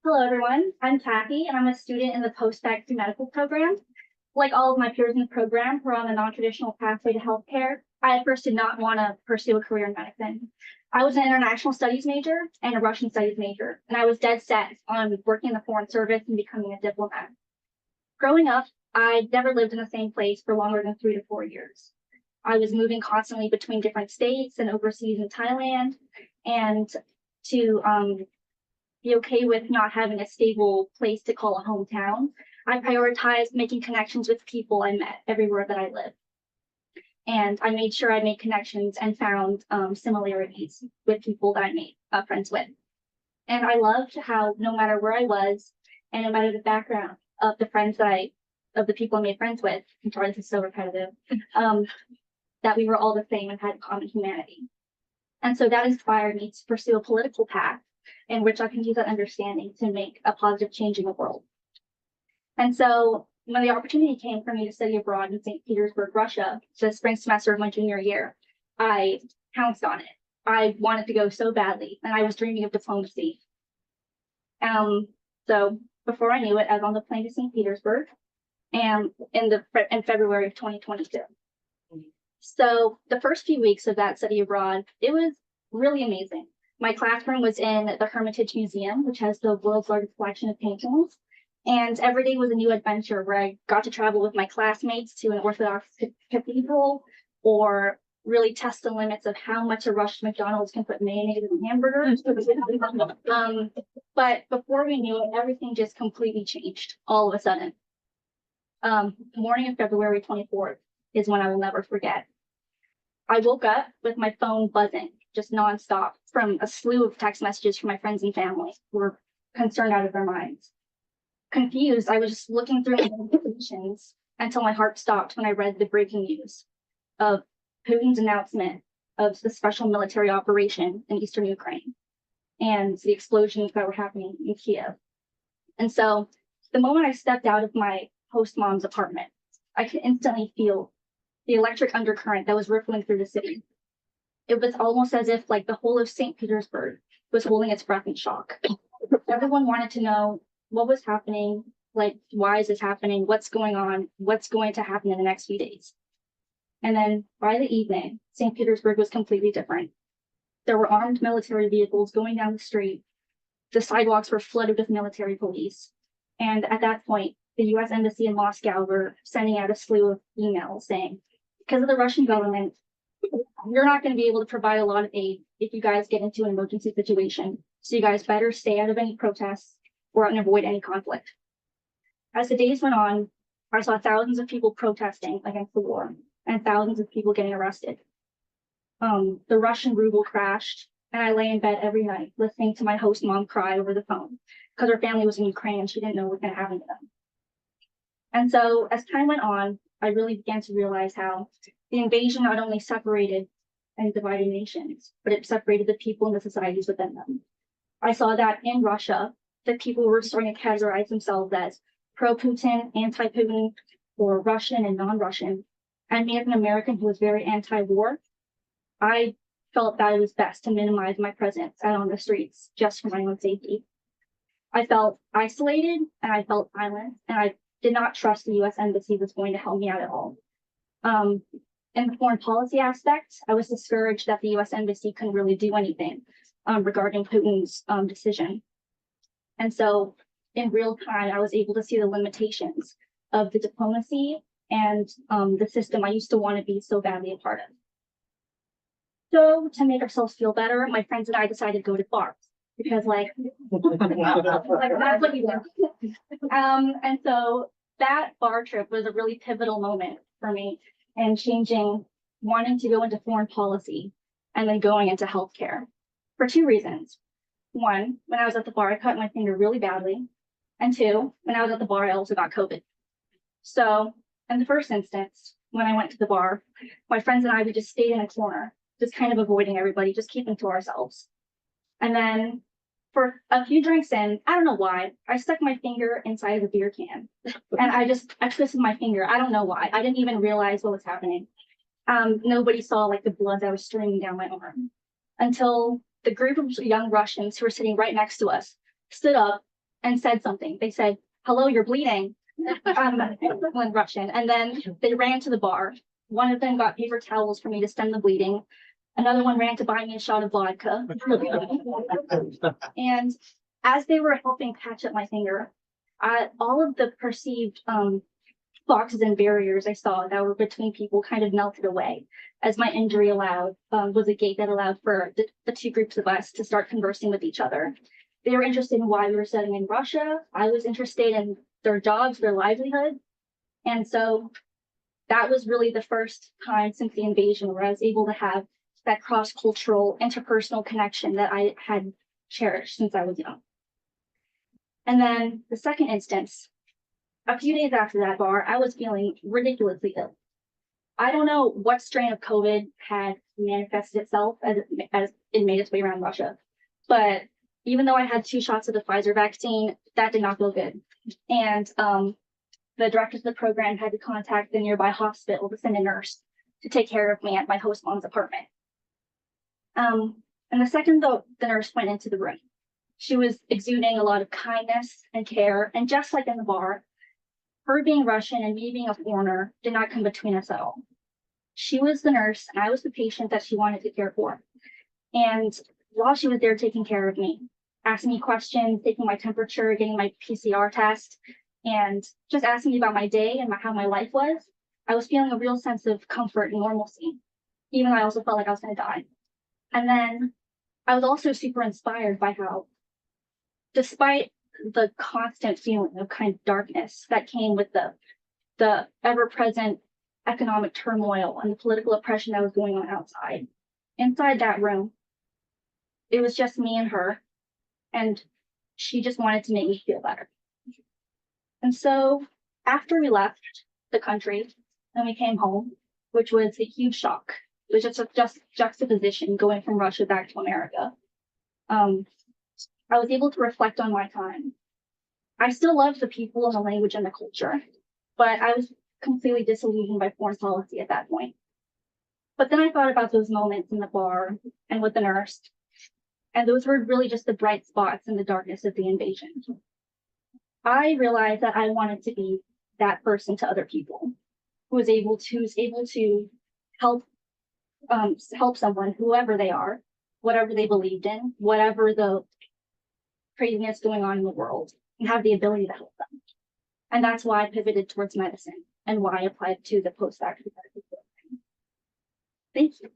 Hello, everyone. I'm Cathy, and I'm a student in the post-bac medical program. Like all of my peers in the program who are on the non-traditional pathway to healthcare, I at first did not want to pursue a career in medicine. I was an international studies major and a Russian studies major, and I was dead set on working in the foreign service and becoming a diplomat. Growing up, I never lived in the same place for longer than 3 to 4 years. I was moving constantly between different states and overseas in Thailand, and to be okay with not having a stable place to call a hometown, I prioritized making connections with people I met everywhere that I lived. And I made sure I made connections and found similarities with people that I made friends with. And I loved how no matter where I was and no matter the background of the people I made friends with, I'm sorry, this is so repetitive, that we were all the same and had common humanity. And so that inspired me to pursue a political path in which I can use that understanding to make a positive change in the world. And so when the opportunity came for me to study abroad in St. Petersburg, Russia, the spring semester of my junior year, I pounced on it. I wanted to go so badly, and I was dreaming of diplomacy. So before I knew it, I was on the plane to St. Petersburg, and in February of 2022. So the first few weeks of that study abroad, it was really amazing. My classroom was in the Hermitage Museum, which has the world's largest collection of paintings. And every day was a new adventure where I got to travel with my classmates to an Orthodox cathedral, or really test the limits of how much a Russian McDonald's can put mayonnaise in hamburgers. But before we knew it, everything just completely changed all of a sudden. Morning of February 24th is when I will never forget. I woke up with my phone buzzing just nonstop from a slew of text messages from my friends and family who were concerned out of their minds. Confused, I was just looking through my notifications until my heart stopped when I read the breaking news of Putin's announcement of the special military operation in eastern Ukraine and the explosions that were happening in Kiev. And so the moment I stepped out of my host mom's apartment, I could instantly feel the electric undercurrent that was rippling through the city. It was almost as if like the whole of St. Petersburg was holding its breath in shock. Everyone wanted to know what was happening, like, why is this happening? What's going on? What's going to happen in the next few days? And then by the evening, St. Petersburg was completely different. There were armed military vehicles going down the street. The sidewalks were flooded with military police. And at that point, the US Embassy in Moscow were sending out a slew of emails saying, because of the Russian government, you're not going to be able to provide a lot of aid if you guys get into an emergency situation. So you guys better stay out of any protests or and avoid any conflict. As the days went on, I saw thousands of people protesting against the war and thousands of people getting arrested. The Russian ruble crashed, and I lay in bed every night listening to my host mom cry over the phone because her family was in Ukraine and she didn't know what was going to happen to them. And so as time went on, I really began to realize how the invasion not only separated and divided nations, but it separated the people and the societies within them. I saw that in Russia, that people were starting to categorize themselves as pro-Putin, anti-Putin, or Russian and non-Russian. And me as an American who was very anti-war, I felt that it was best to minimize my presence out on the streets just for my own safety. I felt isolated and I felt silent, and I did not trust the US Embassy was going to help me out at all. In the foreign policy aspect, I was discouraged that the US Embassy couldn't really do anything regarding Putin's decision. And so in real time, I was able to see the limitations of the diplomacy and the system I used to want to be so badly a part of. So to make ourselves feel better, my friends and I decided to go to bars because like that's what you do. And so that bar trip was a really pivotal moment for me in changing, wanting to go into foreign policy and then going into healthcare for two reasons. One, when I was at the bar, I cut my finger really badly. And two, when I was at the bar, I also got COVID. So in the first instance, when I went to the bar, my friends and I, we just stayed in a corner, just kind of avoiding everybody, just keeping to ourselves. And then for a few drinks in, I don't know why, I stuck my finger inside of a beer can. And I twisted my finger. I don't know why. I didn't even realize what was happening. Nobody saw like the blood that was streaming down my arm until the group of young Russians who were sitting right next to us stood up and said something. They said, "Hello, you're bleeding," in Russian. And then they ran to the bar. One of them got paper towels for me to stem the bleeding. Another one ran to buy me a shot of vodka. And as they were helping patch up my finger, all of the perceived boxes and barriers I saw that were between people kind of melted away, as my injury allowed, was a gate that allowed for the two groups of us to start conversing with each other. They were interested in why we were studying in Russia. I was interested in their jobs, their livelihood. And so that was really the first time since the invasion where I was able to have that cross-cultural, interpersonal connection that I had cherished since I was young. And then the second instance, a few days after that bar, I was feeling ridiculously ill. I don't know what strain of COVID had manifested itself as it made its way around Russia, but even though I had 2 shots of the Pfizer vaccine, that did not feel good. And the directors of the program had to contact the nearby hospital to send a nurse to take care of me at my host mom's apartment. And the second the nurse went into the room, she was exuding a lot of kindness and care, and just like in the bar, her being Russian and me being a foreigner did not come between us at all. She was the nurse and I was the patient that she wanted to care for. And while she was there taking care of me, asking me questions, taking my temperature, getting my PCR test, and just asking me about my day and how my life was, I was feeling a real sense of comfort and normalcy, even though I also felt like I was going to die. And then I was also super inspired by how, despite the constant feeling of kind of darkness that came with the ever-present economic turmoil and the political oppression that was going on outside, inside that room, it was just me and her, and she just wanted to make me feel better. And so after we left the country and we came home, which was a huge shock, it was just juxtaposition going from Russia back to America, I was able to reflect on my time. I still loved the people and the language and the culture, but I was completely disillusioned by foreign policy at that point. But then I thought about those moments in the bar and with the nurse, and those were really just the bright spots in the darkness of the invasion. I realized that I wanted to be that person to other people, who's able to help someone, whoever they are, whatever they believed in, whatever the craziness going on in the world, and have the ability to help them. And that's why I pivoted towards medicine and why I applied to the postdoc. Thank you.